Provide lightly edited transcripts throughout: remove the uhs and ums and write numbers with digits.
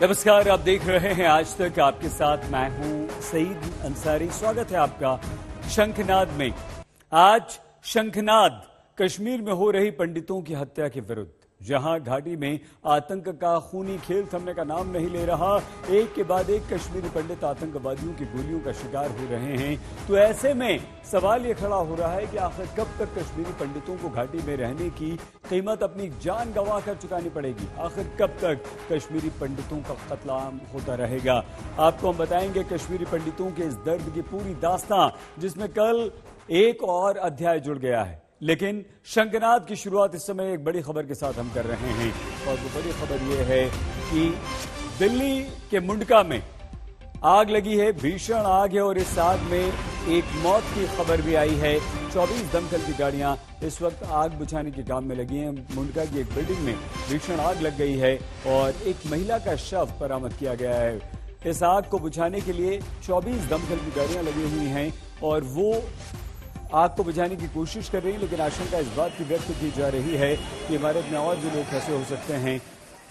नमस्कार, आप देख रहे हैं आज तक। आपके साथ मैं हूं सईद अंसारी। स्वागत है आपका शंखनाद में। आज शंखनाद कश्मीर में हो रही पंडितों की हत्या के विरुद्ध, जहां घाटी में आतंक का खूनी खेल थमने का नाम नहीं ले रहा। एक के बाद एक कश्मीरी पंडित आतंकवादियों की गोलियों का शिकार हो रहे हैं। तो ऐसे में सवाल ये खड़ा हो रहा है कि आखिर कब तक कश्मीरी पंडितों को घाटी में रहने की कीमत अपनी जान गंवा कर चुकानी पड़ेगी। आखिर कब तक कश्मीरी पंडितों का कत्लेआम होता रहेगा। आपको हम बताएंगे कश्मीरी पंडितों के इस दर्द की पूरी दास्तां, जिसमें कल एक और अध्याय जुड़ गया है। लेकिन शंखनाद की शुरुआत इस समय एक बड़ी खबर के साथ हम कर रहे हैं, और वो बड़ी खबर ये है कि दिल्ली के मुंडका में आग लगी है। भीषण आग है और इस आग में एक मौत की खबर भी आई है। 24 दमकल की गाड़ियां इस वक्त आग बुझाने के काम में लगी हैं। मुंडका की एक बिल्डिंग में भीषण आग लग गई है और एक महिला का शव बरामद किया गया है। इस आग को बुझाने के लिए 24 दमकल की गाड़ियां लगी हुई हैं और वो आग को बुझाने की कोशिश कर रही है। लेकिन आशंका इस बात की व्यक्त की जा रही है कि इमारत में और भी लोग फंसे हो सकते हैं।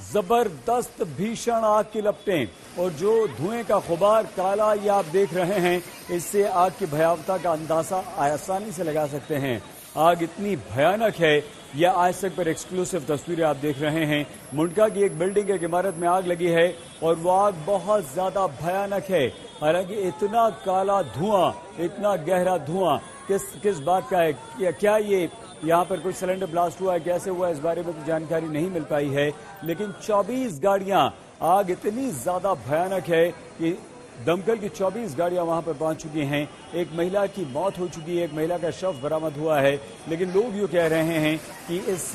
जबरदस्त भीषण आग की लपटें और जो धुएं का गुबार काला ये आप देख रहे हैं, इससे आग की भयावता का अंदाजा आसानी से लगा सकते हैं। आग इतनी भयानक है, यह आज तक पर एक्सक्लूसिव तस्वीरें आप देख रहे हैं। मुंडका की एक बिल्डिंग, एक इमारत में आग लगी है और वो आग बहुत ज्यादा भयानक है। हालांकि इतना काला धुआं, इतना गहरा धुआं किस बात का है, क्या ये यहाँ पर कोई सिलेंडर ब्लास्ट हुआ है, कैसे हुआ, इस बारे में तो जानकारी नहीं मिल पाई है। लेकिन 24 गाड़ियां, आग इतनी ज्यादा भयानक है कि दमकल की 24 गाड़ियां वहां पर पहुंच चुकी हैं। एक महिला की मौत हो चुकी है, एक महिला का शव बरामद हुआ है। लेकिन लोग यूं कह रहे हैं कि इस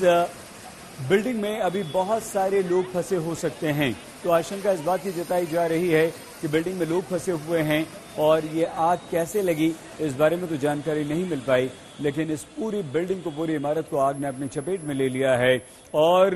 बिल्डिंग में अभी बहुत सारे लोग फंसे हो सकते हैं। तो आशंका इस बात की जताई जा रही है कि बिल्डिंग में लोग फंसे हुए हैं और ये आग कैसे लगी, इस बारे में तो जानकारी नहीं मिल पाई। लेकिन इस पूरी बिल्डिंग को, पूरी इमारत को आग ने अपनी चपेट में ले लिया है और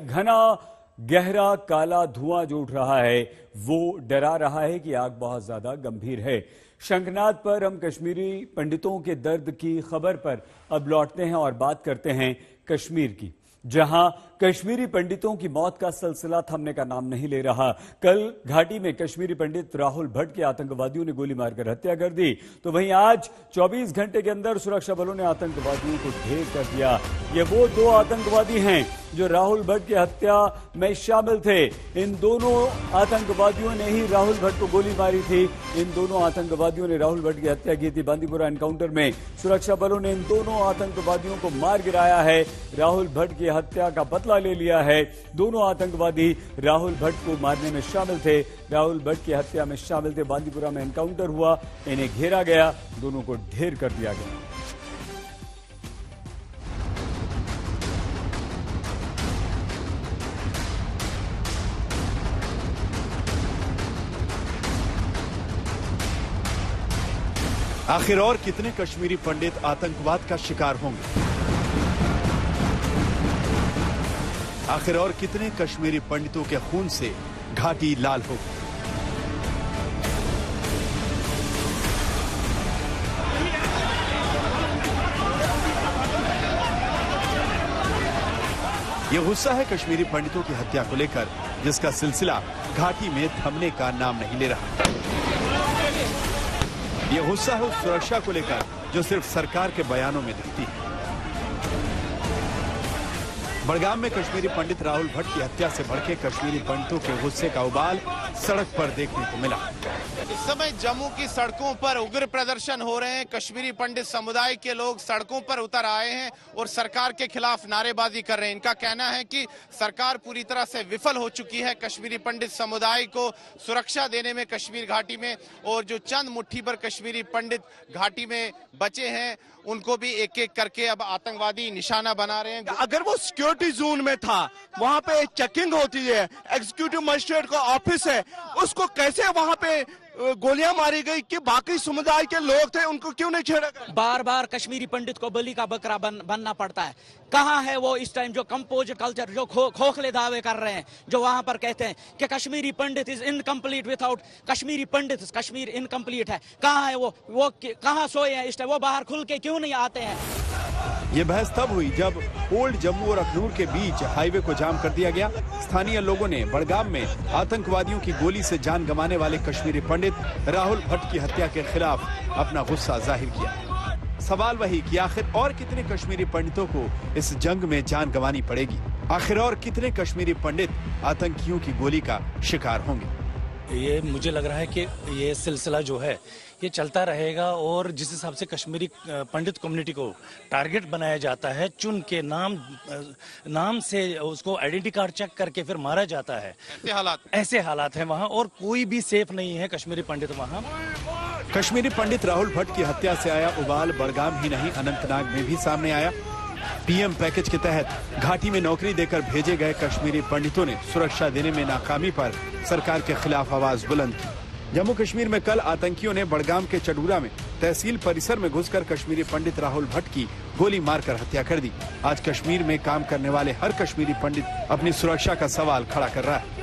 घना गहरा काला धुआं जो उठ रहा है वो डरा रहा है कि आग बहुत ज्यादा गंभीर है। शंखनाद पर हम कश्मीरी पंडितों के दर्द की खबर पर अब लौटते हैं और बात करते हैं कश्मीर की, जहां कश्मीरी पंडितों की मौत का सिलसिला थमने का नाम नहीं ले रहा। कल घाटी में कश्मीरी पंडित राहुल भट्ट के आतंकवादियों ने गोली मारकर हत्या कर दी, तो वहीं आज 24 घंटे के अंदर सुरक्षा बलों ने आतंकवादियों को ढेर कर दिया। ये वो दो आतंकवादी हैं जो राहुल भट्ट की हत्या में शामिल थे। इन दोनों आतंकवादियों ने ही राहुल भट्ट को गोली मारी थी। इन दोनों आतंकवादियों ने राहुल भट्ट की हत्या की थी। बांदीपुरा एनकाउंटर में सुरक्षा बलों ने इन दोनों आतंकवादियों को मार गिराया है। राहुल भट्ट की हत्या का बदला ले लिया है। दोनों आतंकवादी राहुल भट्ट को मारने में शामिल थे, राहुल भट्ट की हत्या में शामिल थे। बांदीपुरा में एनकाउंटर हुआ, इन्हें घेरा गया, दोनों को ढेर कर दिया गया। आखिर और कितने कश्मीरी पंडित आतंकवाद का शिकार होंगे? आखिर और कितने कश्मीरी पंडितों के खून से घाटी लाल होगी? ये गुस्सा है कश्मीरी पंडितों की हत्या को लेकर, जिसका सिलसिला घाटी में थमने का नाम नहीं ले रहा। ये गुस्सा है उस सुरक्षा को लेकर जो सिर्फ सरकार के बयानों में दिखती है। बड़गाम में कश्मीरी पंडित राहुल भट्ट की हत्या से भड़के कश्मीरी पंडितों के गुस्से का उबाल सड़क पर देखने को मिला। इस समय जम्मू की सड़कों पर उग्र प्रदर्शन हो रहे हैं। कश्मीरी पंडित समुदाय के लोग सड़कों पर उतर आए हैं और सरकार के खिलाफ नारेबाजी कर रहे हैं। इनका कहना है कि सरकार पूरी तरह से विफल हो चुकी है कश्मीरी पंडित समुदाय को सुरक्षा देने में कश्मीर घाटी में, और जो चंद मुट्ठी भर कश्मीरी पंडित घाटी में बचे हैं उनको भी एक एक करके अब आतंकवादी निशाना बना रहे हैं। अगर वो सिक्योरिटी जोन में था, वहाँ पे चेकिंग होती है, एग्जीक्यूटिव मजिस्ट्रेट का ऑफिस है, उसको कैसे वहाँ पे गोलियां मारी गई कि बाकी समुदाय के लोग थे उनको क्यों नहीं छेड़ा गया? बार बार कश्मीरी पंडित को बलि का बकरा बनना पड़ता है। कहाँ है वो इस टाइम जो कंपोज कल्चर, जो खोखले दावे कर रहे हैं, जो वहां पर कहते हैं कि Kashmiri Pandit is incomplete without Kashmiri Pandit, Kashmir incomplete है। कहाँ है वो कहाँ सोए हैं इस टाइम? वो बाहर खुल के क्यों नहीं आते हैं? ये बहस तब हुई जब ओल्ड जम्मू और अखनूर के बीच हाईवे को जाम कर दिया गया। स्थानीय लोगों ने बड़गाम में आतंकवादियों की गोली से जान गंवाने वाले कश्मीरी पंडित राहुल भट्ट की हत्या के खिलाफ अपना गुस्सा जाहिर किया। सवाल वही कि आखिर और कितने कश्मीरी पंडितों को इस जंग में जान गंवानी पड़ेगी? आखिर और कितने कश्मीरी पंडित आतंकियों की गोली का शिकार होंगे? ये मुझे लग रहा है कि ये सिलसिला जो है ये चलता रहेगा और जिस हिसाब से कश्मीरी पंडित कम्युनिटी को टारगेट बनाया जाता है, चुन के नाम से उसको आइडेंटिटी कार्ड चेक करके फिर मारा जाता है, ऐसे हालात हैं वहाँ और कोई भी सेफ नहीं है कश्मीरी पंडित वहाँ। कश्मीरी पंडित राहुल भट्ट की हत्या से आया उबाल बड़गाम ही नहीं अनंतनाग में भी सामने आया। पीएम पैकेज के तहत घाटी में नौकरी देकर भेजे गए कश्मीरी पंडितों ने सुरक्षा देने में नाकामी पर सरकार के खिलाफ आवाज बुलंद की। जम्मू कश्मीर में कल आतंकियों ने बड़गाम के चडूरा में तहसील परिसर में घुसकर कश्मीरी पंडित राहुल भट्ट की गोली मारकर हत्या कर दी। आज कश्मीर में काम करने वाले हर कश्मीरी पंडित अपनी सुरक्षा का सवाल खड़ा कर रहा है।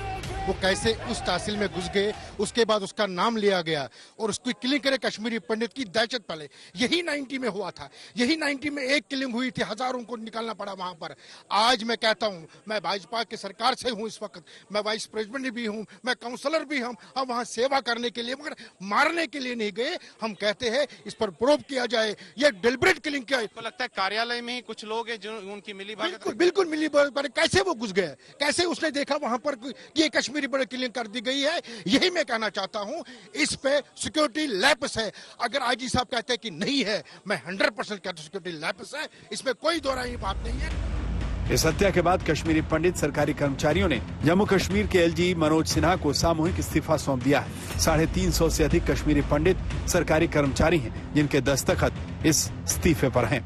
वो कैसे उस तहसील में घुस गए, उसके बाद उसका नाम लिया गया और उसकी किलिंग करे कश्मीरी पंडित की दहशत पहले यही 90 में हुआ था। यही 90 में एक किलिंग हुई थी, हजारों को निकालना पड़ा वहां पर। आज मैं कहता हूं, मैं भाजपा की सरकार से हूं, इस वक्त मैं वाइस प्रेसिडेंट भी हूं, मैं काउंसलर भी हूं। हम वहां सेवा करने के लिए मगर मारने के लिए नहीं गए। हम कहते हैं इस पर प्रोब किया जाए, ये डेलिब्रेट किलिंग क्या है। तो लगता है कार्यालय में ही कुछ लोग हैं जो उनकी मिली भगत। बिल्कुल मिली भगत। कैसे वो घुस गए, कैसे उसने देखा वहां पर ये कश्मीरी बड़े किलिंग कर दी गई है। यही मैं कहना चाहता हूं, इस पे सिक्योरिटी लैप्स है। अगर आईजी साहब कहते हैं कि नहीं है, मैं 100% कहता हूं सिक्योरिटी लैप्स है, इसमें कोई दो राय बात नहीं है। इस हत्या के बाद कश्मीरी पंडित सरकारी कर्मचारियों ने जम्मू कश्मीर के एलजी मनोज सिन्हा को सामूहिक इस्तीफा सौंप दिया है। 350 से अधिक कश्मीरी पंडित सरकारी कर्मचारी हैं जिनके दस्तखत इस इस्तीफे पर हैं।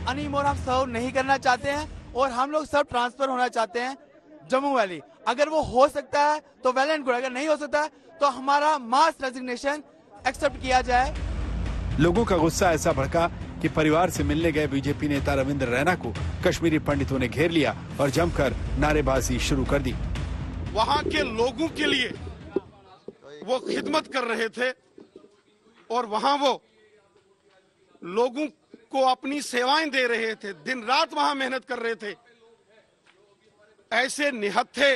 अनीमोर हम सर्व नहीं करना चाहते हैं और हम लोग सब ट्रांसफर होना चाहते हैं जम्मू वैली। अगर वो हो सकता है तो वेल एंड गुड, अगर नहीं हो सकता है तो हमारा मास रेजिग्नेशन एक्सेप्ट किया जाए। लोगों का गुस्सा ऐसा भड़का कि परिवार से मिलने गए बीजेपी नेता रविंद्र रैना को कश्मीरी पंडितों ने घेर लिया और जमकर नारेबाजी शुरू कर दी। वहां के लोगों के लिए वो खिदमत कर रहे थे और वहां वो लोगों को अपनी सेवाएं दे रहे थे, दिन रात वहां मेहनत कर रहे थे। ऐसे निहत्थे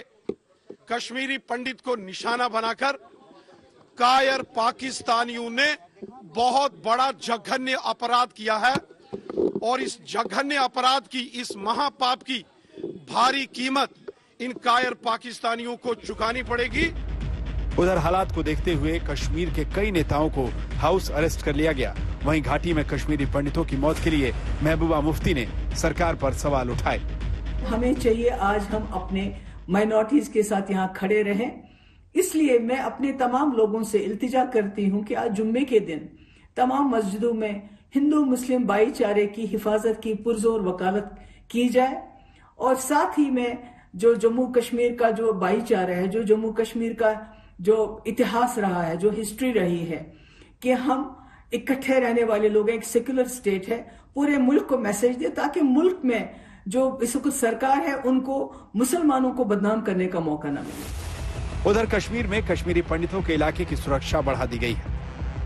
कश्मीरी पंडित को निशाना बनाकर कायर पाकिस्तानियों ने बहुत बड़ा जघन्य अपराध किया है और इस जघन्य अपराध की, इस महापाप की भारी कीमत इन कायर पाकिस्तानियों को चुकानी पड़ेगी। उधर हालात को देखते हुए कश्मीर के कई नेताओं को हाउस अरेस्ट कर लिया गया। वहीं घाटी में कश्मीरी पंडितों की मौत के लिए महबूबा मुफ्ती ने सरकार पर सवाल उठाए। हमें चाहिए आज हम अपने माइनॉरिटीज के साथ यहाँ खड़े रहें। इसलिए मैं अपने तमाम लोगों से इल्तिजा करती हूँ कि आज जुम्मे के दिन तमाम मस्जिदों में हिंदू मुस्लिम भाईचारे की हिफाजत की पुरजोर वकालत की जाए और साथ ही में जो जम्मू कश्मीर का जो भाईचारा है, जो जम्मू कश्मीर का जो इतिहास रहा है, जो हिस्ट्री रही है कि हम इकट्ठे रहने वाले लोग हैं, एक सेक्युलर स्टेट है, पूरे मुल्क को मैसेज दे ताकि मुल्क में जो इस वक्त सरकार है उनको मुसलमानों को बदनाम करने का मौका न मिले। उधर कश्मीर में कश्मीरी पंडितों के इलाके की सुरक्षा बढ़ा दी गई है।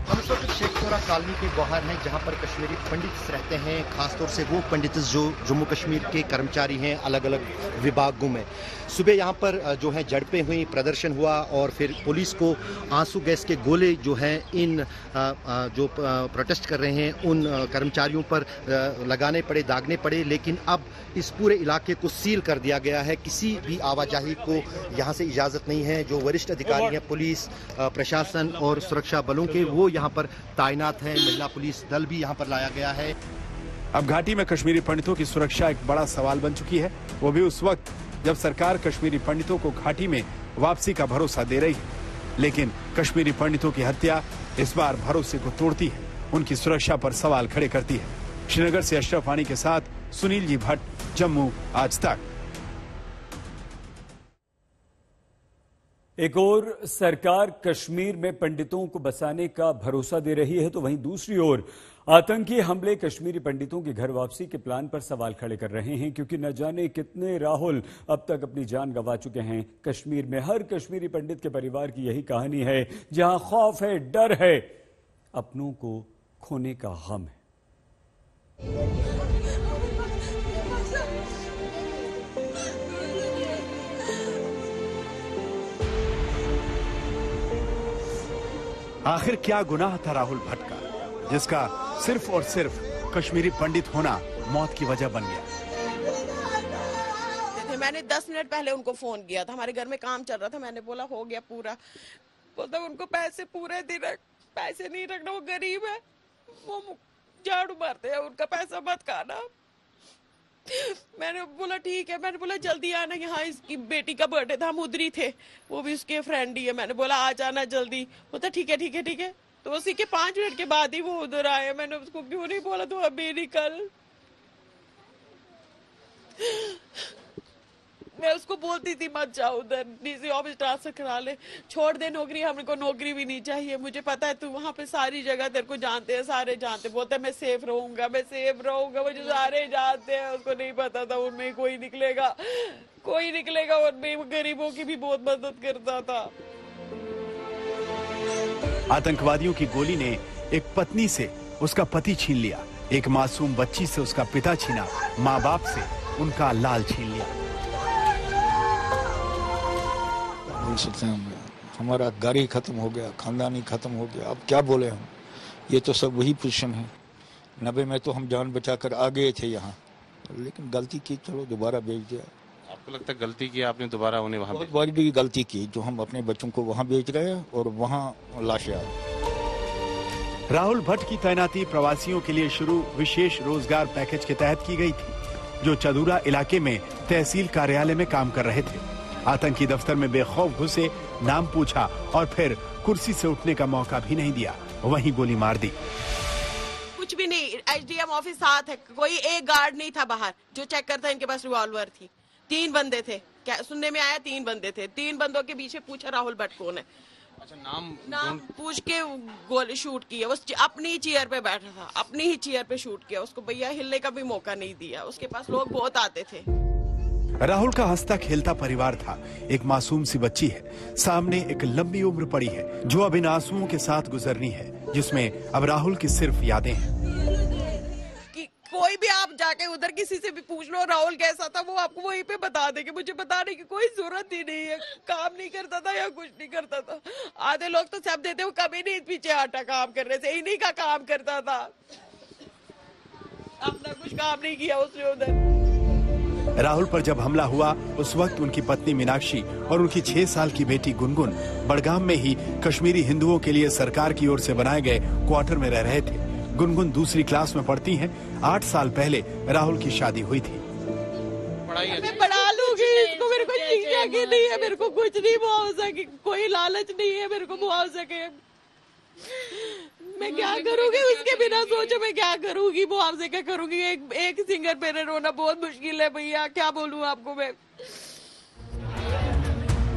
हम इस वक्त शेखपुरा कॉलोनी के बाहर हैं जहां पर कश्मीरी पंडित रहते हैं, खासतौर से वो पंडित जो जम्मू कश्मीर के कर्मचारी हैं अलग अलग विभागों में। सुबह यहां पर जो है झड़पें हुई, प्रदर्शन हुआ और फिर पुलिस को आंसू गैस के गोले जो हैं इन जो प्रोटेस्ट कर रहे हैं उन कर्मचारियों पर लगाने पड़े, दागने पड़े। लेकिन अब इस पूरे इलाके को सील कर दिया गया है, किसी भी आवाजाही को यहाँ से इजाज़त नहीं है। जो वरिष्ठ अधिकारी हैं पुलिस प्रशासन और सुरक्षा बलों के, वो यहाँ पर तैनात हैं। महिला पुलिस दल भी यहाँ पर लाया गया है। अब घाटी में कश्मीरी पंडितों की सुरक्षा एक बड़ा सवाल बन चुकी है, वो भी उस वक्त जब सरकार कश्मीरी पंडितों को घाटी में वापसी का भरोसा दे रही है। लेकिन कश्मीरी पंडितों की हत्या इस बार भरोसे को तोड़ती है, उनकी सुरक्षा पर सवाल खड़े करती है। श्रीनगर से अशरफ वानी के साथ सुनील जी भट्ट, जम्मू आज तक। एक और सरकार कश्मीर में पंडितों को बसाने का भरोसा दे रही है तो वहीं दूसरी ओर आतंकी हमले कश्मीरी पंडितों की घर वापसी के प्लान पर सवाल खड़े कर रहे हैं, क्योंकि न जाने कितने राहुल अब तक अपनी जान गंवा चुके हैं। कश्मीर में हर कश्मीरी पंडित के परिवार की यही कहानी है, जहां खौफ है, डर है, अपनों को खोने का गम है। आखिर क्या गुनाह था राहुल भट्ट का, जिसका सिर्फ और सिर्फ कश्मीरी पंडित होना मौत की वजह बन गया? मैंने 10 मिनट पहले उनको फोन किया था, हमारे घर में काम चल रहा था, मैंने बोला हो गया पूरा, बोलता उनको पैसे पूरे दिन पैसे नहीं रखना, वो गरीब है, वो झाड़ू मारते हैं, उनका पैसा मत खाना। मैंने बोला ठीक है, मैंने बोला जल्दी आना, यहाँ इसकी बेटी का बर्थडे था, हम उधर ही थे, वो भी उसके फ्रेंड ही है, मैंने बोला आ जाना जल्दी, बोलता ठीक है ठीक है ठीक है। तो उसी के 5 मिनट के बाद ही वो उधर आए, मैंने उसको क्यों नहीं बोला तो अभी निकल। मैं उसको बोलती थी मत जाओ उधर, डीसी ऑफिस ट्रांसफर करा ले, छोड़ दे नौकरी, हमको नौकरी भी नहीं चाहिए, मुझे पता है तू वहाँ पे सारी जगह तेरे को जानते हैं, सारे जानते, बोलते हैं मैं सेफ रहूंगा मैं सेफ रहूंगा, मुझे सारे जानते हैं। उसको नहीं पता था उनमें कोई निकलेगा, कोई निकलेगा, उनमें गरीबों की भी बहुत मदद करता था। आतंकवादियों की गोली ने एक पत्नी से उसका पति छीन लिया, एक मासूम बच्ची से उसका पिता छीना, माँ बाप से उनका लाल छीन लिया। बोल सकते हैं हमारा घर ही खत्म हो गया, खानदान ही खत्म हो गया, अब क्या बोले हम। ये तो सब वही पोजीशन है। 90 में तो हम जान बचाकर आ गए थे यहाँ, लेकिन गलती की, चलो दोबारा भेज दिया। आपको लगता है गलती की आपने दोबारा उन्हें वहाँ? बहुत बड़ी गलती की जो हम अपने बच्चों को वहाँ भेज रहे हैं और वहाँ लाशें आ रही। राहुल भट्ट की तैनाती प्रवासियों के लिए शुरू विशेष रोजगार पैकेज के तहत की गई थी, जो चदूरा इलाके में तहसील कार्यालय में काम कर रहे थे। आतंकी दफ्तर में बेखौफ घुसे, नाम पूछा और फिर कुर्सी से उठने का मौका भी नहीं दिया, वहीं गोली मार दी। कुछ भी नहीं, एसडीएम ऑफिस साथ है, कोई एक गार्ड नहीं था बाहर जो चेक करता, इनके पास रिवॉल्वर थी, 3 बंदे थे, क्या सुनने में आया 3 बंदे थे, 3 बंदों के पीछे पूछा राहुल भट्ट कौन है। अच्छा, नाम पूछ के गोली शूट किया, उस अपनी ही चेयर पे बैठा था, अपनी ही चेयर पे शूट किया, उसको भैया हिलने का भी मौका नहीं दिया, उसके पास लोग बहुत आते थे। राहुल का हंसता खेलता परिवार था, एक मासूम सी बच्ची है, सामने एक लंबी उम्र पड़ी है जो अब इन आंसुओं के साथ गुजरनी है, जिसमें अब राहुल की सिर्फ यादें हैं। कि कोई भी आप जाके उधर किसी से भी पूछ लो राहुल कैसा था, वो आपको वहीं पे बता देंगे, मुझे बताने की कोई जरूरत ही नहीं है, काम नहीं करता था या कुछ नहीं करता था। आधे लोग तो सब देते, वो कभी नहीं पीछे हटा काम करने से, इन्हीं का काम करता था, अपना कुछ काम नहीं किया उसने उधर। राहुल पर जब हमला हुआ उस वक्त उनकी पत्नी मीनाक्षी और उनकी 6 साल की बेटी गुनगुन बड़गाम में ही कश्मीरी हिंदुओं के लिए सरकार की ओर से बनाए गए क्वार्टर में रह रहे थे। गुनगुन दूसरी क्लास में पढ़ती हैं। 8 साल पहले राहुल की शादी हुई थी। मैं पढ़ा लूंगी इसको, मेरे को शिक्षा की नहीं है, मेरे को कुछ नहीं मुआवजा की कोई लालच नहीं है, मेरे को मुआवजा के मैं क्या करूंगी, उसके बिना सोचो मैं क्या करूंगी, मुआवजे क्या करूंगी। एक सिंगर पे रोना बहुत मुश्किल है भैया, क्या बोलूं आपको मैं।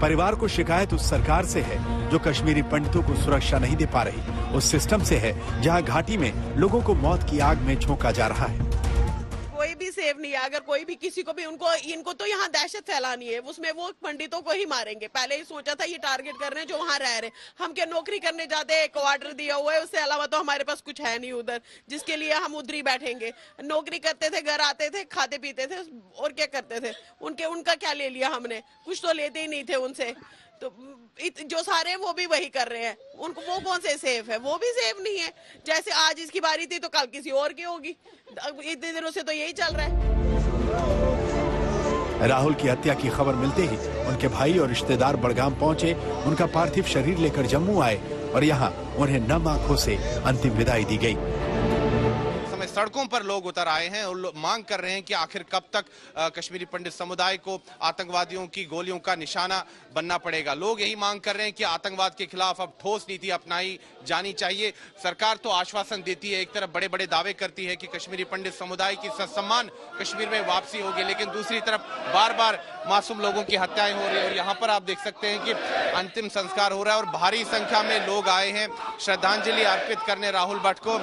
परिवार को शिकायत उस सरकार से है जो कश्मीरी पंडितों को सुरक्षा नहीं दे पा रही, उस सिस्टम से है जहां घाटी में लोगों को मौत की आग में झोंका जा रहा है। कोई भी सेफ नहीं है, अगर कोई भी किसी को भी, इनको तो यहाँ दहशत फैलानी है, उसमें वो पंडितों को ही मारेंगे। पहले ही सोचा था ये टारगेट कर रहे हैं जो वहाँ रह रहे हैं, हम क्या नौकरी करने जाते हैं, क्वार्टर दिया हुआ है, उससे अलावा तो हमारे पास कुछ है नहीं उधर, जिसके लिए हम उधर ही बैठेंगे। नौकरी करते थे, घर आते थे, खाते पीते थे और क्या करते थे, उनका क्या ले लिया हमने, कुछ तो लेते ही नहीं थे उनसे। तो जो सारे हैं वो भी वही कर रहे हैं, उनको वो कौन से सेफ है, वो भी सेफ नहीं है। जैसे आज इसकी बारी थी तो कल किसी और की होगी, इतने दिनों से तो यही चल रहा है। राहुल की हत्या की खबर मिलते ही उनके भाई और रिश्तेदार बड़गाम पहुंचे, उनका पार्थिव शरीर लेकर जम्मू आए और यहाँ उन्हें नम आंखों से अंतिम विदाई दी गई। सड़कों पर लोग उतर आए हैं और मांग कर रहे हैं कि आखिर कब तक कश्मीरी पंडित समुदाय को आतंकवादियों की गोलियों का निशाना बनना पड़ेगा। लोग यही मांग कर रहे हैं कि आतंकवाद के खिलाफ अब ठोस नीति अपनाई जानी चाहिए। सरकार तो आश्वासन देती है, एक तरफ बड़े बड़े दावे करती है कि कश्मीरी पंडित समुदाय की ससम्मान कश्मीर में वापसी होगी, लेकिन दूसरी तरफ बार बार मासूम लोगों की हत्याएं हो रही है। और यहाँ पर आप देख सकते हैं कि अंतिम संस्कार हो रहा है और भारी संख्या में लोग आए हैं श्रद्धांजलि अर्पित करने राहुल भट्ट को,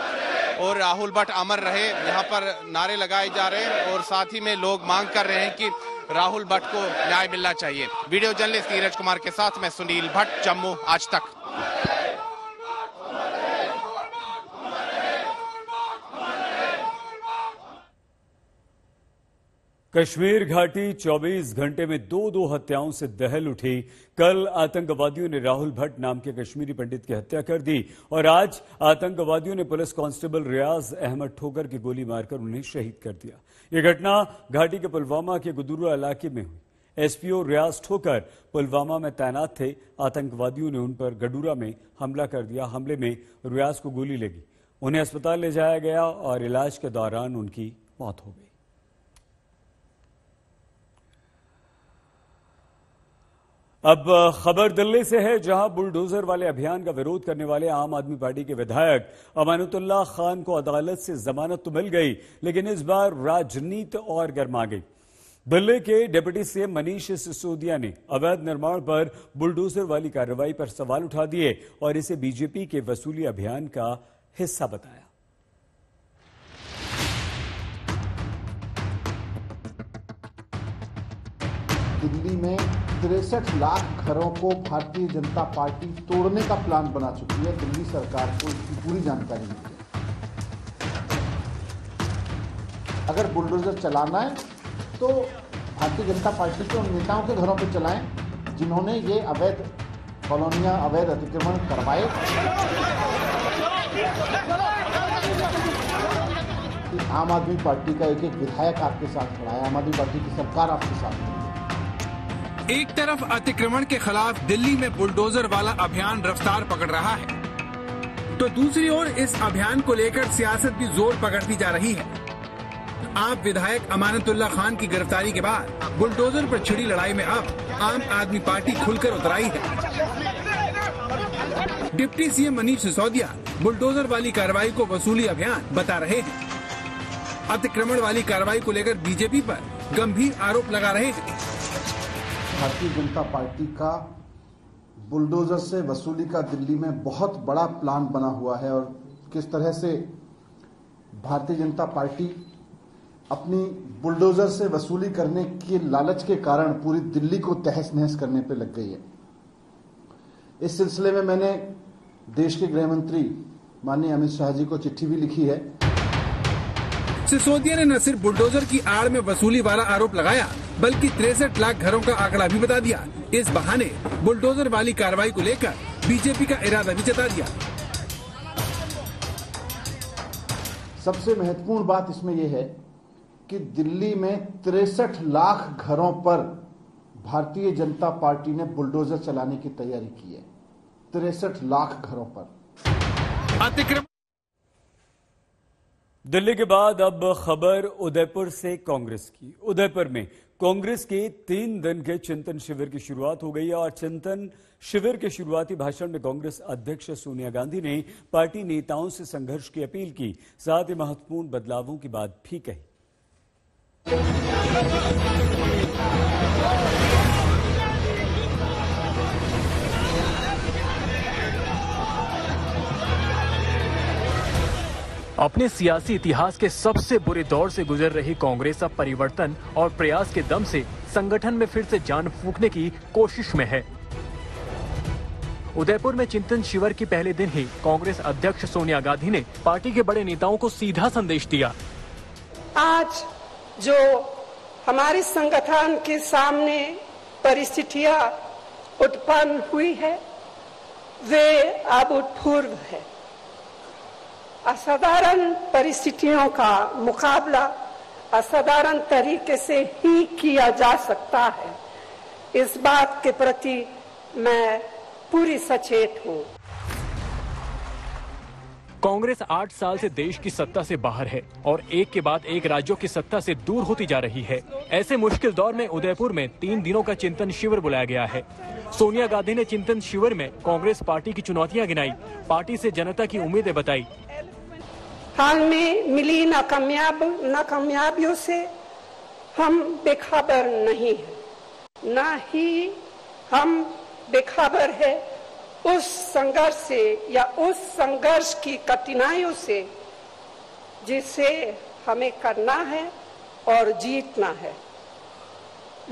और राहुल भट्ट अमर रहे, यहाँ पर नारे लगाए जा रहे हैं और साथ ही में लोग मांग कर रहे हैं कि राहुल भट्ट को न्याय मिलना चाहिए। वीडियो जर्नलिस्ट नीरज कुमार के साथ मैं सुनील भट्ट, जम्मू आज तक। कश्मीर घाटी 24 घंटे में दो हत्याओं से दहल उठी। कल आतंकवादियों ने राहुल भट्ट नाम के कश्मीरी पंडित की हत्या कर दी और आज आतंकवादियों ने पुलिस कांस्टेबल रियाज अहमद ठोकर की गोली मारकर उन्हें शहीद कर दिया। यह घटना घाटी के पुलवामा के गुदुरा इलाके में हुई। एसपीओ रियाज ठोकर पुलवामा में तैनात थे। आतंकवादियों ने उन पर गडूरा में हमला कर दिया। हमले में रियाज को गोली लगी, उन्हें अस्पताल ले जाया गया और इलाज के दौरान उनकी मौत हो गई। अब खबर दिल्ली से है, जहां बुलडोजर वाले अभियान का विरोध करने वाले आम आदमी पार्टी के विधायक अमानतुल्लाह खान को अदालत से जमानत तो मिल गई, लेकिन इस बार राजनीति और गर्मा गई। दिल्ली के डिप्टी सीएम मनीष सिसोदिया ने अवैध निर्माण पर बुलडोजर वाली कार्रवाई पर सवाल उठा दिए और इसे बीजेपी के वसूली अभियान का हिस्सा बताया। दिल्ली में 63 लाख घरों को भारतीय जनता पार्टी तोड़ने का प्लान बना चुकी है। दिल्ली सरकार को इसकी पूरी जानकारी है। अगर बुलडोजर चलाना है तो भारतीय जनता पार्टी के उन नेताओं के घरों पर चलाएं जिन्होंने ये अवैध कॉलोनियां, अवैध अतिक्रमण करवाए। आम आदमी पार्टी का एक विधायक आपके साथ खड़ा है, आम आदमी पार्टी की सरकार आपके साथ खड़ी है। एक तरफ अतिक्रमण के खिलाफ दिल्ली में बुलडोजर वाला अभियान रफ्तार पकड़ रहा है, तो दूसरी ओर इस अभियान को लेकर सियासत भी जोर पकड़ती जा रही है। आप विधायक अमानतुल्लाह खान की गिरफ्तारी के बाद बुलडोजर पर छिड़ी लड़ाई में अब आम आदमी पार्टी खुलकर उतर आई है। Deputy CM Manish Sisodia bulldozer वाली कार्रवाई को वसूली अभियान बता रहे हैं। अतिक्रमण वाली कार्रवाई को लेकर बीजेपी पर गंभीर आरोप लगा रहे हैं। भारतीय जनता पार्टी का बुलडोजर से वसूली का दिल्ली में बहुत बड़ा प्लान बना हुआ है और किस तरह से भारतीय जनता पार्टी अपनी बुलडोजर से वसूली करने के लालच के कारण पूरी दिल्ली को तहस नहस करने पर लग गई है। इस सिलसिले में मैंने देश के गृह मंत्री माननीय अमित शाह जी को चिट्ठी भी लिखी है। सिसोदिया ने न सिर्फ बुलडोजर की आड़ में वसूली वाला आरोप लगाया, बल्कि 63 लाख घरों का आंकड़ा भी बता दिया। इस बहाने बुलडोजर वाली कार्रवाई को लेकर बीजेपी का इरादा भी जता दिया। सबसे महत्वपूर्ण बात इसमें यह है कि दिल्ली में 63 लाख घरों पर भारतीय जनता पार्टी ने बुलडोजर चलाने की तैयारी की है। 63 लाख घरों पर अतिक्रमण। दिल्ली के बाद अब खबर उदयपुर से कांग्रेस की। उदयपुर में कांग्रेस के 3 दिन के चिंतन शिविर की शुरुआत हो गई है और चिंतन शिविर के शुरुआती भाषण में कांग्रेस अध्यक्ष सोनिया गांधी ने पार्टी नेताओं से संघर्ष की अपील की, साथ ही महत्वपूर्ण बदलावों की बात भी कही। अपने सियासी इतिहास के सबसे बुरे दौर से गुजर रही कांग्रेस अब परिवर्तन और प्रयास के दम से संगठन में फिर से जान फूंकने की कोशिश में है। उदयपुर में चिंतन शिविर के पहले दिन ही कांग्रेस अध्यक्ष सोनिया गांधी ने पार्टी के बड़े नेताओं को सीधा संदेश दिया। आज जो हमारे संगठन के सामने परिस्थितियां उत्पन्न हुई है वे अभूतपूर्व है। असाधारण परिस्थितियों का मुकाबला असाधारण तरीके से ही किया जा सकता है। इस बात के प्रति मैं पूरी सचेत हूँ। कांग्रेस 8 साल से देश की सत्ता से बाहर है और एक के बाद एक राज्यों की सत्ता से दूर होती जा रही है। ऐसे मुश्किल दौर में उदयपुर में 3 दिनों का चिंतन शिविर बुलाया गया है। सोनिया गांधी ने चिंतन शिविर में कांग्रेस पार्टी की चुनौतियां गिनाई, पार्टी से जनता की उम्मीदें बताई। हाल में मिली नाकामयाबियों से हम बेखबर नहीं है, न ही हम बेखबर है उस संघर्ष से या उस संघर्ष की कठिनाइयों से जिसे हमें करना है और जीतना है।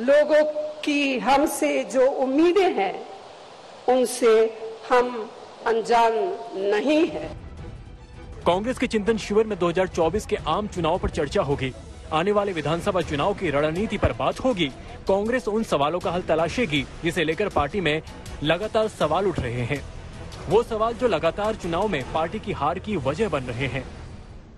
लोगों की हमसे जो उम्मीदें हैं उनसे हम अनजान नहीं है। कांग्रेस के चिंतन शिविर में 2024 के आम चुनाव पर चर्चा होगी। आने वाले विधानसभा चुनाव की रणनीति पर बात होगी। कांग्रेस उन सवालों का हल तलाशेगी जिसे लेकर पार्टी में लगातार सवाल उठ रहे हैं। वो सवाल जो लगातार चुनाव में पार्टी की हार की वजह बन रहे हैं।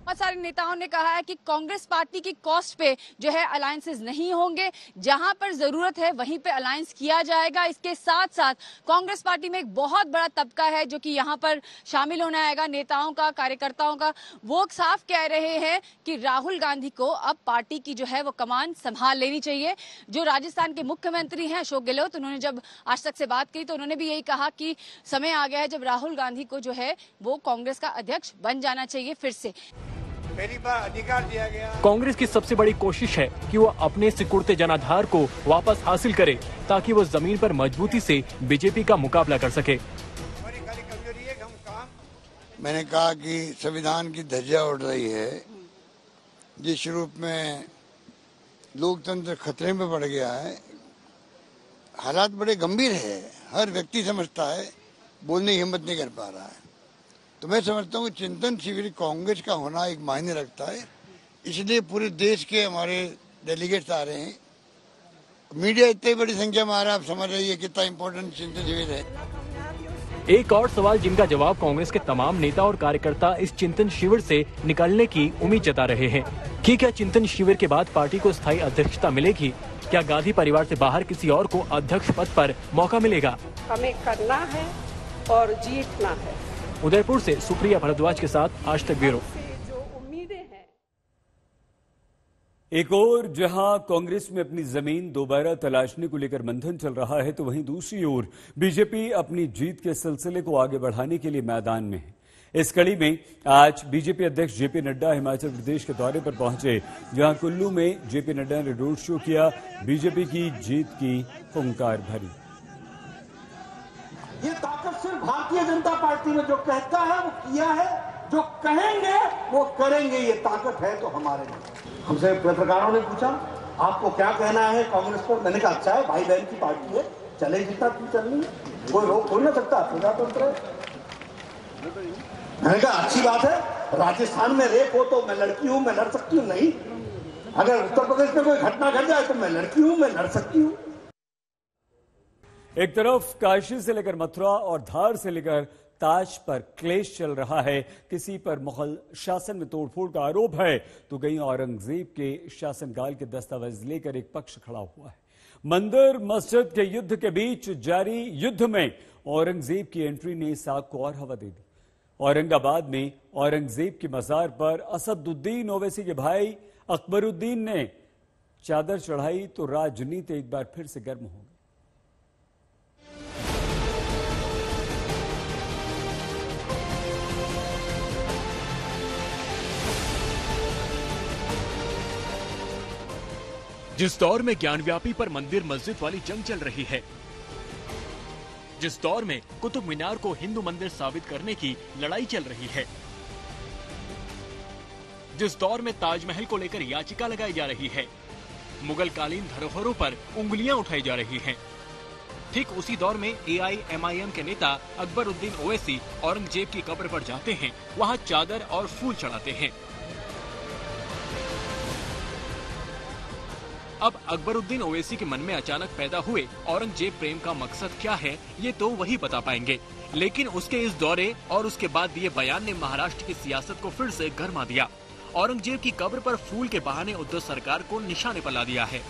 बहुत सारे नेताओं ने कहा है कि कांग्रेस पार्टी की कॉस्ट पे जो है अलायंसेस नहीं होंगे, जहां पर जरूरत है वहीं पे अलायंस किया जाएगा। इसके साथ साथ कांग्रेस पार्टी में एक बहुत बड़ा तबका है जो कि यहां पर शामिल होना आएगा, नेताओं का, कार्यकर्ताओं का। वो साफ कह रहे हैं कि राहुल गांधी को अब पार्टी की जो है वो कमान संभाल लेनी चाहिए। जो राजस्थान के मुख्यमंत्री हैं अशोक गहलोत, उन्होंने जब आज तक से बात की तो उन्होंने भी यही कहा कि समय आ गया है जब राहुल गांधी को जो है वो कांग्रेस का अध्यक्ष बन जाना चाहिए फिर से। पहली बार अधिकार दिया गया। कांग्रेस की सबसे बड़ी कोशिश है कि वो अपने सिकुड़ते जनाधार को वापस हासिल करे ताकि वो जमीन पर मजबूती से बीजेपी का मुकाबला कर सके। मैंने कहा कि संविधान की धज्जियां उड़ रही है, जिस रूप में लोकतंत्र खतरे में पड़ गया है। हालात बड़े गंभीर है, हर व्यक्ति समझता है, बोलने की हिम्मत नहीं कर पा रहा है। तो मैं समझता हूँ चिंतन शिविर कांग्रेस का होना एक मायने रखता है, इसलिए पूरे देश के हमारे डेलीगेट्स आ रहे हैं। मीडिया इतनी बड़ी संख्या में आ रहा है, आप समझ रही है कितना इम्पोर्टेंट चिंतन शिविर है। एक और सवाल जिनका जवाब कांग्रेस के तमाम नेता और कार्यकर्ता इस चिंतन शिविर से निकलने की उम्मीद जता रहे हैं कि क्या चिंतन शिविर के बाद पार्टी को स्थायी अध्यक्षता मिलेगी? क्या गांधी परिवार से बाहर किसी और को अध्यक्ष पद पर मौका मिलेगा? हमें करना है और जीतना है। उदयपुर से सुप्रिया भारद्वाज के साथ आज तक ब्यूरो। एक और जहां कांग्रेस में अपनी जमीन दोबारा तलाशने को लेकर मंथन चल रहा है, तो वहीं दूसरी ओर बीजेपी अपनी जीत के सिलसिले को आगे बढ़ाने के लिए मैदान में है। इस कड़ी में आज बीजेपी अध्यक्ष जेपी नड्डा हिमाचल प्रदेश के दौरे पर पहुंचे, जहां कुल्लू में जेपी नड्डा ने रोड शो किया, बीजेपी की जीत की फुंकार भरी। ये ताकत सिर्फ भारतीय जनता पार्टी में जो कहता है वो किया है, जो कहेंगे वो करेंगे, ये ताकत है तो हमारे में। हमसे पत्रकारों ने पूछा आपको क्या कहना है कांग्रेस पर, मैंने कहा अच्छा है, भाई बहन की पार्टी है, चले जितना क्यों चलनी है, कोई रोक थोड़ी ना सकता, प्रजातंत्र है। मैंने कहा अच्छी बात है, राजस्थान में रेप हो तो मैं लड़की हूं, मैं लड़ सकती हूँ, नहीं। अगर उत्तर प्रदेश में कोई घटना घट जाए तो मैं लड़की हूं, मैं लड़ सकती हूँ। एक तरफ काशी से लेकर मथुरा और धार से लेकर ताज पर क्लेश चल रहा है, किसी पर मुगल शासन में तोड़फोड़ का आरोप है, तो कहीं औरंगजेब के शासनकाल के दस्तावेज लेकर एक पक्ष खड़ा हुआ है। मंदिर मस्जिद के युद्ध के बीच जारी युद्ध में औरंगजेब की एंट्री ने साग को और हवा दे दी। औरंगाबाद में औरंगजेब की मजार पर असदुद्दीन ओवैसी के भाई अकबरुद्दीन ने चादर चढ़ाई तो राजनीति एक बार फिर से गर्म हो गई। जिस दौर में ज्ञानव्यापी पर मंदिर मस्जिद वाली जंग चल रही है, जिस दौर में कुतुब मीनार को हिंदू मंदिर साबित करने की लड़ाई चल रही है, जिस दौर में ताजमहल को लेकर याचिका लगाई जा रही है, मुगल कालीन धरोहरों पर उंगलियां उठाई जा रही हैं, ठीक उसी दौर में AIMIM के नेता अकबरुद्दीन ओवैसी औरंगजेब की कब्र पर जाते हैं, वहां चादर और फूल चढ़ाते हैं। अब अकबरुद्दीन ओवैसी के मन में अचानक पैदा हुए औरंगजेब प्रेम का मकसद क्या है, ये तो वही बता पाएंगे। लेकिन उसके इस दौरे और उसके बाद दिए बयान ने महाराष्ट्र की सियासत को फिर से गरमा दिया। औरंगजेब की कब्र पर फूल के बहाने उद्धव सरकार को निशाने पर ला दिया है।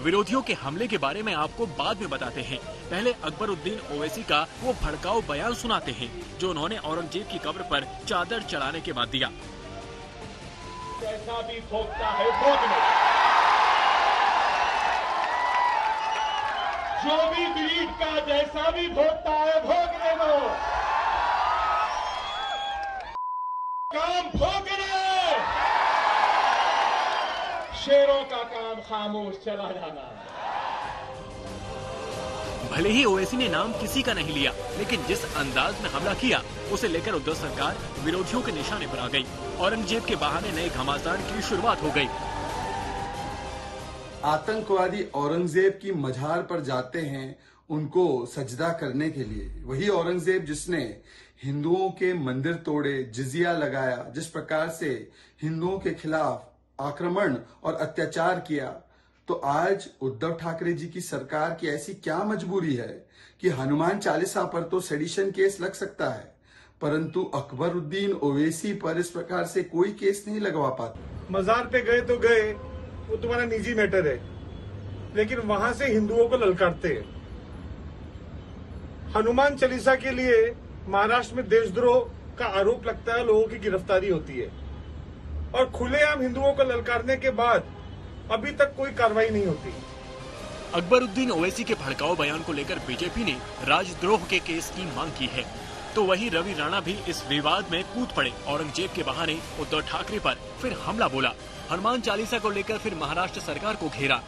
विरोधियों के हमले के बारे में आपको बाद में बताते हैं, पहले अकबरुद्दीन ओवैसी का वो भड़काऊ बयान सुनाते हैं जो उन्होंने औरंगजेब की कब्र पर चादर चढ़ाने के बाद दिया। जैसा भी भोगता है भोगने, जो भी ग्रीड का जैसा भी भोगता है भोगने दो, काम भोगने, शेरों का काम खामोश चला जाना। भले ही ओवैसी ने नाम किसी का नहीं लिया, लेकिन जिस अंदाज में हमला किया उसे लेकर उद्धव सरकार विरोधियों के निशाने पर आ गई। औरंगजेब के बहाने नए घमासान की शुरुआत हो गई। आतंकवादी औरंगजेब की मजार पर जाते हैं उनको सजदा करने के लिए। वही औरंगजेब जिसने हिंदुओं के मंदिर तोड़े, जिजिया लगाया, जिस प्रकार से हिंदुओं के खिलाफ आक्रमण और अत्याचार किया, तो आज उद्धव ठाकरे जी की सरकार की ऐसी क्या मजबूरी है कि हनुमान चालीसा पर तो सेडिशन केस लग सकता है, परंतु अकबरुद्दीन ओवैसी पर इस प्रकार से कोई केस नहीं लगवा पाता। मजार पे गए तो गए, वो तुम्हारा निजी मैटर है, लेकिन वहां से हिंदुओं को ललकारते हैं। हनुमान चालीसा के लिए महाराष्ट्र में देशद्रोह का आरोप लगता है, लोगों की गिरफ्तारी होती है, और खुलेआम हिंदुओं को ललकारने के बाद अभी तक कोई कार्रवाई नहीं होती। अकबरुद्दीन ओवैसी के भड़काऊ बयान को लेकर बीजेपी ने राजद्रोह के केस की मांग की है, तो वहीं रवि राणा भी इस विवाद में कूद पड़े। औरंगजेब के बहाने उद्धव ठाकरे पर फिर हमला बोला। हनुमान चालीसा को लेकर फिर महाराष्ट्र सरकार को घेरा।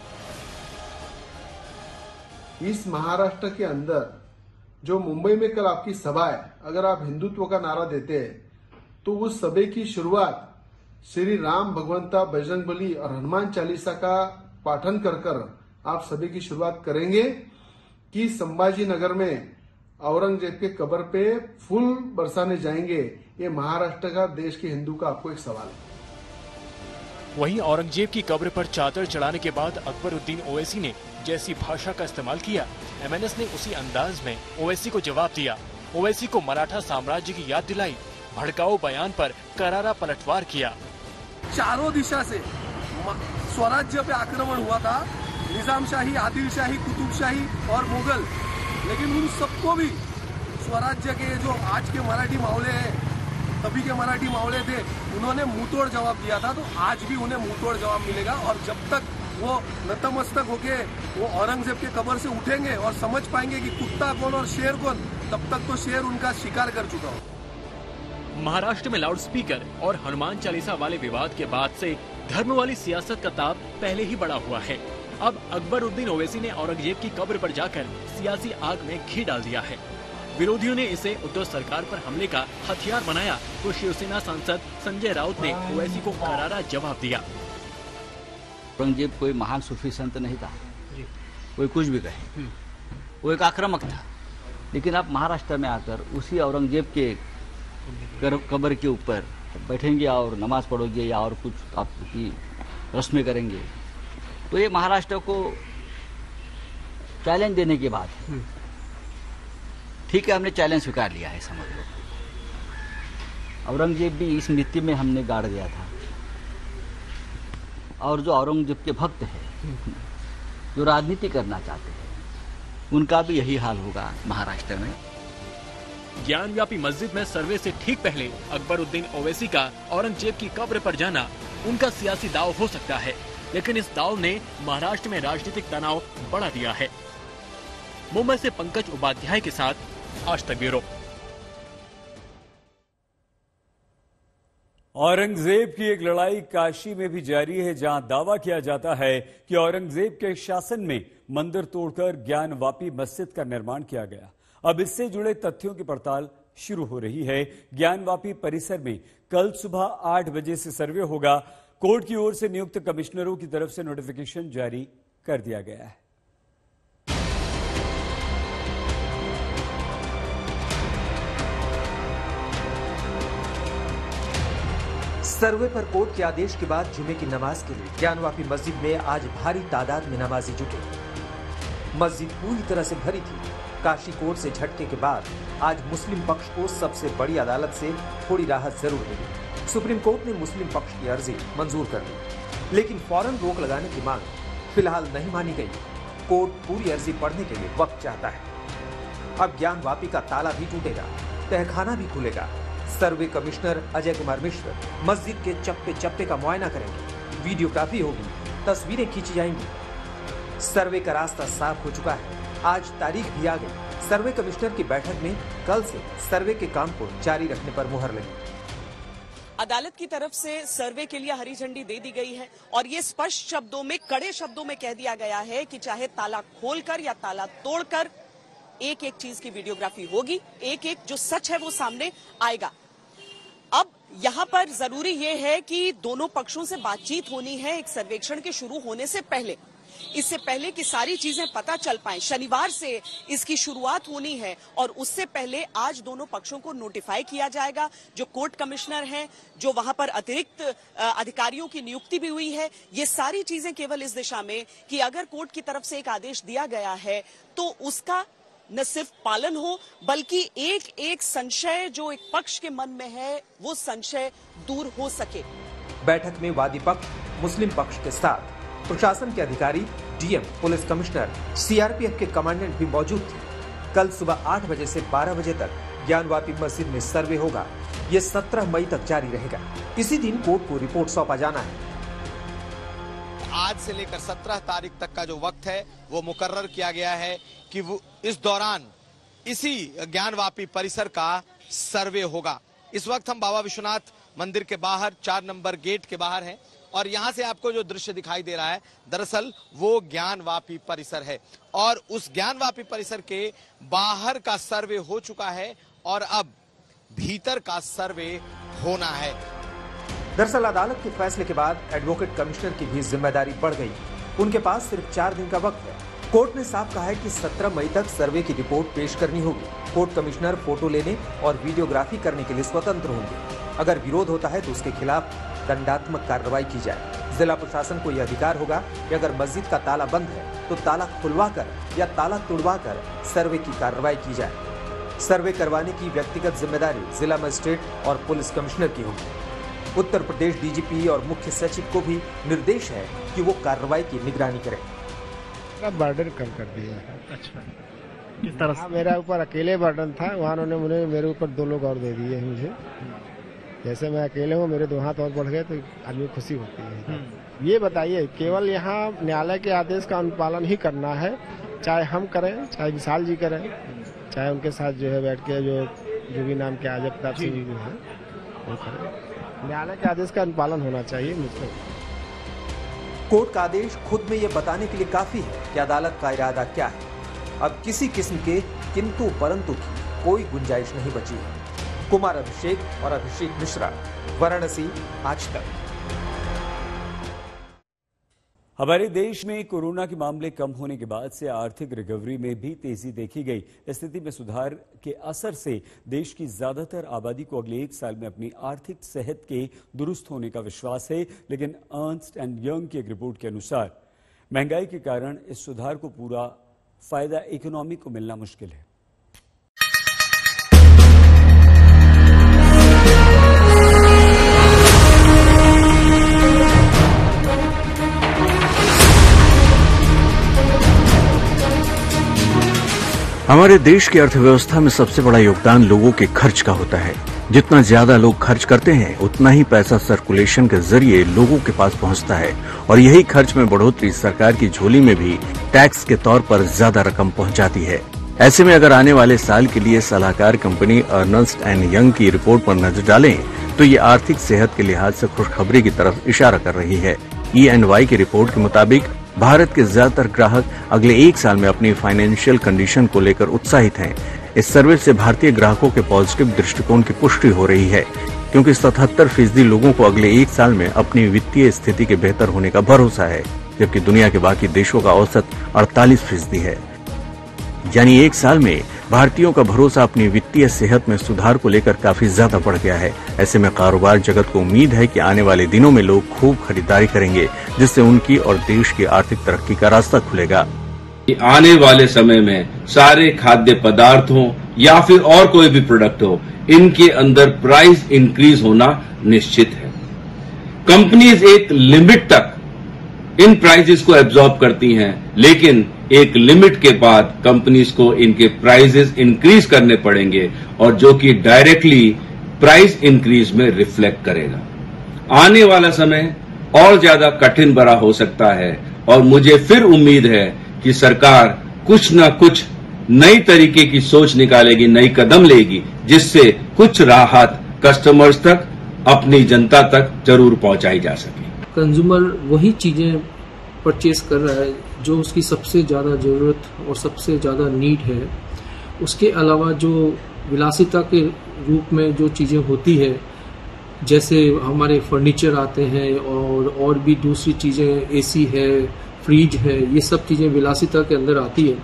इस महाराष्ट्र के अंदर जो मुंबई में कल आपकी सभा है, अगर आप हिंदुत्व का नारा देते हैं तो उस सभा की शुरुआत श्री राम भगवंता बजरंगबली और हनुमान चालीसा का पाठन कर आप सभी की शुरुआत करेंगे कि संभाजी नगर में औरंगजेब के कब्र पे फूल बरसाने जाएंगे? ये महाराष्ट्र का, देश के हिंदू का आपको एक सवाल है। वहीं औरंगजेब की कब्र पर चादर चढ़ाने के बाद अकबरुद्दीन ओवैसी ने जैसी भाषा का इस्तेमाल किया, एमएनएस ने उसी अंदाज में ओवैसी को जवाब दिया। ओवैसी को मराठा साम्राज्य की याद दिलाई, भड़काऊ बयान पर करारा पलटवार किया। चारों दिशा से स्वराज्य पे आक्रमण हुआ था, निजामशाही, आदिलशाही, कुतुबशाही और मुगल, लेकिन उन सबको भी स्वराज्य के जो आज के मराठी मावले हैं, तभी के मराठी मावले थे, उन्होंने मुंहतोड़ जवाब दिया था, तो आज भी उन्हें मुंहतोड़ जवाब मिलेगा। और जब तक वो नतमस्तक होके वो औरंगजेब के कब्र से उठेंगे और समझ पाएंगे कि कुत्ता कौन और शेर कौन, तब तक तो शेर उनका शिकार कर चुका हो। महाराष्ट्र में लाउडस्पीकर और हनुमान चालीसा वाले विवाद के बाद से धर्म वाली सियासत का ताप पहले ही बढ़ा हुआ है। अब अकबरुद्दीन ओवैसी ने औरंगजेब की कब्र पर जाकर सियासी आग में घी डाल दिया है। विरोधियों ने इसे उद्धव सरकार पर हमले का हथियार बनाया, तो शिवसेना सांसद संजय राउत ने ओवैसी को करारा जवाब दिया। औरंगजेब कोई महान सूफी संत नहीं था, कोई कुछ भी कहे, वो एक आक्रामक था। लेकिन आप महाराष्ट्र में आकर उसी औरंगजेब के कब्र के ऊपर बैठेंगे और नमाज पढ़ोगे या और कुछ आपकी रस्में करेंगे, तो ये महाराष्ट्र को चैलेंज देने के बाद, ठीक है, हमने चैलेंज स्वीकार लिया है, समझ लो। औरंगजेब भी इस नीति में हमने गाड़ दिया था, और जो औरंगजेब के भक्त हैं, जो राजनीति करना चाहते हैं, उनका भी यही हाल होगा महाराष्ट्र में। ज्ञानव्यापी मस्जिद में सर्वे से ठीक पहले अकबरुद्दीन ओवैसी का औरंगजेब की कब्र पर जाना उनका सियासी दाव हो सकता है, लेकिन इस दाव ने महाराष्ट्र में राजनीतिक तनाव बढ़ा दिया है। मुंबई से पंकज उपाध्याय के साथ आज तक ब्यूरो। औरंगजेब की एक लड़ाई काशी में भी जारी है, जहां दावा किया जाता है कि औरंगजेब के शासन में मंदिर तोड़कर ज्ञानवापी मस्जिद का निर्माण किया गया। अब इससे जुड़े तथ्यों की पड़ताल शुरू हो रही है। ज्ञानवापी परिसर में कल सुबह 8 बजे से सर्वे होगा। कोर्ट की ओर से नियुक्त कमिश्नरों की तरफ से नोटिफिकेशन जारी कर दिया गया है। सर्वे पर कोर्ट के आदेश के बाद जुमे की नमाज के लिए ज्ञानवापी मस्जिद में आज भारी तादाद में नमाजी जुटे। मस्जिद पूरी तरह से भरी थी। काशी कोर्ट से झटके के बाद आज मुस्लिम पक्ष को सबसे बड़ी अदालत से थोड़ी राहत जरूर मिली। सुप्रीम कोर्ट ने मुस्लिम पक्ष की अर्जी मंजूर कर दी, लेकिन फौरन रोक लगाने की मांग फिलहाल नहीं मानी गई। कोर्ट पूरी अर्जी पढ़ने के लिए वक्त चाहता है। अब ज्ञानवापी का ताला भी टूटेगा, तहखाना भी खुलेगा। सर्वे कमिश्नर अजय कुमार मिश्र मस्जिद के चप्पे चप्पे का मुआयना करेंगे। वीडियोग्राफी होगी, तस्वीरें खींची जाएंगी। सर्वे का रास्ता साफ हो चुका है। आज तारीख भी आ गई। सर्वे कमिश्नर की बैठक में कल से सर्वे के काम को जारी रखने पर मुहर लगी। अदालत की तरफ से सर्वे के लिए हरी झंडी दे दी गई है और ये स्पष्ट शब्दों में, कड़े शब्दों में कह दिया गया है कि चाहे ताला खोलकर या ताला तोड़कर एक एक चीज की वीडियोग्राफी होगी, एक एक जो सच है वो सामने आएगा। अब यहाँ पर जरूरी ये है कि दोनों पक्षों से बातचीत होनी है एक सर्वेक्षण के शुरू होने से पहले। इससे पहले कि सारी चीजें पता चल पाए। शनिवार से इसकी शुरुआत होनी है और उससे पहले आज दोनों पक्षों को नोटिफाई किया जाएगा। जो कोर्ट कमिश्नर हैं, जो वहां पर अतिरिक्त अधिकारियों की नियुक्ति भी हुई है, ये सारी चीजें केवल इस दिशा में कि अगर कोर्ट की तरफ से एक आदेश दिया गया है तो उसका न सिर्फ पालन हो बल्कि एक एक संशय जो एक पक्ष के मन में है वो संशय दूर हो सके। बैठक में वादी पक्ष, मुस्लिम पक्ष के साथ प्रशासन के अधिकारी, डीएम, पुलिस कमिश्नर, सीआरपीएफ के कमांडेंट भी मौजूद थे। कल सुबह 8 बजे से 12 बजे तक ज्ञानवापी मस्जिद में सर्वे होगा। ये 17 मई तक जारी रहेगा। इसी दिन कोर्ट को रिपोर्ट सौंपा जाना है। आज से लेकर 17 तारीख तक का जो वक्त है वो मुकर्रर किया गया है कि वो इस दौरान इसी ज्ञानवापी परिसर का सर्वे होगा। इस वक्त हम बाबा विश्वनाथ मंदिर के बाहर 4 नंबर गेट के बाहर हैं और यहां से आपको जो दृश्य दिखाई दे रहा है दरअसल वो ज्ञानवापी परिसर है और उस ज्ञानवापी परिसर के बाहर का सर्वे हो चुका है और अब भीतर का सर्वे होना है। दरअसल अदालत के फैसले के बाद एडवोकेट कमिश्नर की भी जिम्मेदारी बढ़ गई। उनके पास सिर्फ 4 दिन का वक्त है। कोर्ट ने साफ कहा है कि 17 मई तक सर्वे की रिपोर्ट पेश करनी होगी। कोर्ट कमिश्नर फोटो लेने और वीडियोग्राफी करने के लिए स्वतंत्र होंगे। अगर विरोध होता है तो उसके खिलाफ दंडात्मक कार्रवाई की जाए। जिला प्रशासन को यह अधिकार होगा कि अगर मस्जिद का ताला बंद है तो ताला खुलवाकर या ताला तुड़वाकर सर्वे की कार्रवाई की जाए। सर्वे करवाने की व्यक्तिगत जिम्मेदारी जिला मजिस्ट्रेट और पुलिस कमिश्नर की होगी। उत्तर प्रदेश डीजीपी और मुख्य सचिव को भी निर्देश है कि वो कार्रवाई की निगरानी करें। बर्डन कम कर दिया है। अच्छा, किस तरह से? मेरा ऊपर अकेले बर्डन था, वहाँ उन्होंने मेरे ऊपर 2 लोग और दे दिए हैं मुझे। जैसे मैं अकेले हूँ, मेरे 2 हाथ और बढ़ गए तो आदमी खुशी होती है। ये बताइए, केवल यहाँ न्यायालय के आदेश का अनुपालन ही करना है, चाहे हम करें, चाहे विशाल जी करें, चाहे उनके साथ जो है बैठ के जो भी नाम के आजब प्रताप सिंह जी जो है वो करें। न्यायालय के आदेश का अनुपालन होना चाहिए मुझसे। कोर्ट का आदेश खुद में ये बताने के लिए काफी है कि अदालत का इरादा क्या है। अब किसी किस्म के किंतु परंतु की कोई गुंजाइश नहीं बची है। कुमार अभिषेक और अभिषेक मिश्रा, वाराणसी, आज तक। हमारे देश में कोरोना के मामले कम होने के बाद से आर्थिक रिकवरी में भी तेजी देखी गई। स्थिति में सुधार के असर से देश की ज्यादातर आबादी को अगले 1 साल में अपनी आर्थिक सेहत के दुरुस्त होने का विश्वास है। लेकिन अर्नस्ट एंड यंग की एक रिपोर्ट के अनुसार महंगाई के कारण इस सुधार को पूरा फायदा इकोनॉमी को मिलना मुश्किल है। हमारे देश की अर्थव्यवस्था में सबसे बड़ा योगदान लोगों के खर्च का होता है। जितना ज्यादा लोग खर्च करते हैं उतना ही पैसा सर्कुलेशन के जरिए लोगों के पास पहुंचता है और यही खर्च में बढ़ोतरी सरकार की झोली में भी टैक्स के तौर पर ज्यादा रकम पहुंच जाती है। ऐसे में अगर आने वाले साल के लिए सलाहकार कंपनी अर्नस्ट एंड यंग की रिपोर्ट पर नजर डालें तो ये आर्थिक सेहत के लिहाज से खुशखबरी की तरफ इशारा कर रही है। EY की रिपोर्ट के मुताबिक भारत के ज्यादातर ग्राहक अगले 1 साल में अपनी फाइनेंशियल कंडीशन को लेकर उत्साहित हैं। इस सर्वे से भारतीय ग्राहकों के पॉजिटिव दृष्टिकोण की पुष्टि हो रही है, क्योंकि 77% लोगों को अगले 1 साल में अपनी वित्तीय स्थिति के बेहतर होने का भरोसा है, जबकि दुनिया के बाकी देशों का औसत 48% है। यानी 1 साल में भारतीयों का भरोसा अपनी वित्तीय सेहत में सुधार को लेकर काफी ज्यादा बढ़ गया है। ऐसे में कारोबार जगत को उम्मीद है कि आने वाले दिनों में लोग खूब खरीदारी करेंगे, जिससे उनकी और देश की आर्थिक तरक्की का रास्ता खुलेगा। आने वाले समय में सारे खाद्य पदार्थ हो या फिर और कोई भी प्रोडक्ट हो, इनके अंदर प्राइस इंक्रीज होना निश्चित है। कंपनीज एक लिमिट तक इन प्राइसेस को एब्जॉर्ब करती हैं, लेकिन एक लिमिट के बाद कंपनीज को इनके प्राइसेस इंक्रीज करने पड़ेंगे और जो कि डायरेक्टली प्राइस इंक्रीज में रिफ्लेक्ट करेगा। आने वाला समय और ज्यादा कठिन भरा हो सकता है और मुझे फिर उम्मीद है कि सरकार कुछ न कुछ नई तरीके की सोच निकालेगी, नई कदम लेगी, जिससे कुछ राहत कस्टमर्स तक, अपनी जनता तक जरूर पहुंचाई जा सके। कंज्यूमर वही चीजें परचेज कर रहा है जो उसकी सबसे ज़्यादा ज़रूरत और सबसे ज़्यादा नीड है। उसके अलावा जो विलासिता के रूप में जो चीज़ें होती है, जैसे हमारे फर्नीचर आते हैं और भी दूसरी चीज़ें, AC है, फ्रिज है, ये सब चीज़ें विलासिता के अंदर आती है,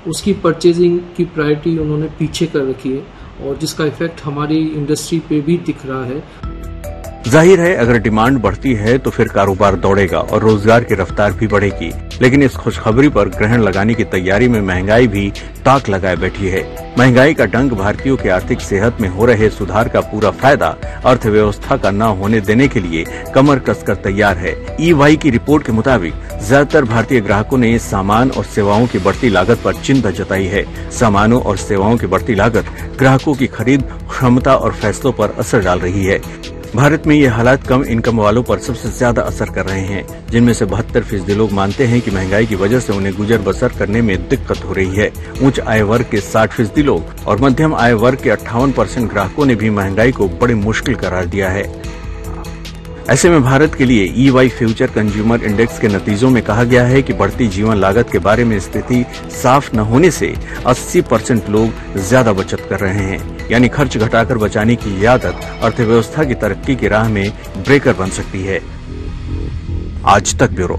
उसकी परचेजिंग की प्रायोरिटी उन्होंने पीछे कर रखी है और जिसका इफेक्ट हमारी इंडस्ट्री पे भी दिख रहा है। जाहिर है अगर डिमांड बढ़ती है तो फिर कारोबार दौड़ेगा और रोजगार की रफ्तार भी बढ़ेगी, लेकिन इस खुशखबरी पर ग्रहण लगाने की तैयारी में महंगाई भी ताक लगाए बैठी है। महंगाई का डंक भारतीयों की आर्थिक सेहत में हो रहे सुधार का पूरा फायदा अर्थव्यवस्था का न होने देने के लिए कमर कसकर तैयार है। EY की रिपोर्ट के मुताबिक ज्यादातर भारतीय ग्राहकों ने सामान और सेवाओं की बढ़ती लागत पर चिंता जताई है। सामानों और सेवाओं की बढ़ती लागत ग्राहकों की खरीद क्षमता और फैसलों पर असर डाल रही है। भारत में ये हालात कम इनकम वालों पर सबसे ज्यादा असर कर रहे हैं, जिनमें से 72% लोग मानते हैं कि महंगाई की वजह से उन्हें गुजर बसर करने में दिक्कत हो रही है। उच्च आय वर्ग के 60% लोग और मध्यम आय वर्ग के 58% ग्राहकों ने भी महंगाई को बड़ी मुश्किल करार दिया है। ऐसे में भारत के लिए EY फ्यूचर कंज्यूमर इंडेक्स के नतीजों में कहा गया है कि बढ़ती जीवन लागत के बारे में स्थिति साफ न होने से 80% लोग ज्यादा बचत कर रहे हैं, यानी खर्च घटाकर बचाने की ये आदत अर्थव्यवस्था की तरक्की की राह में ब्रेकर बन सकती है। आज तक ब्यूरो।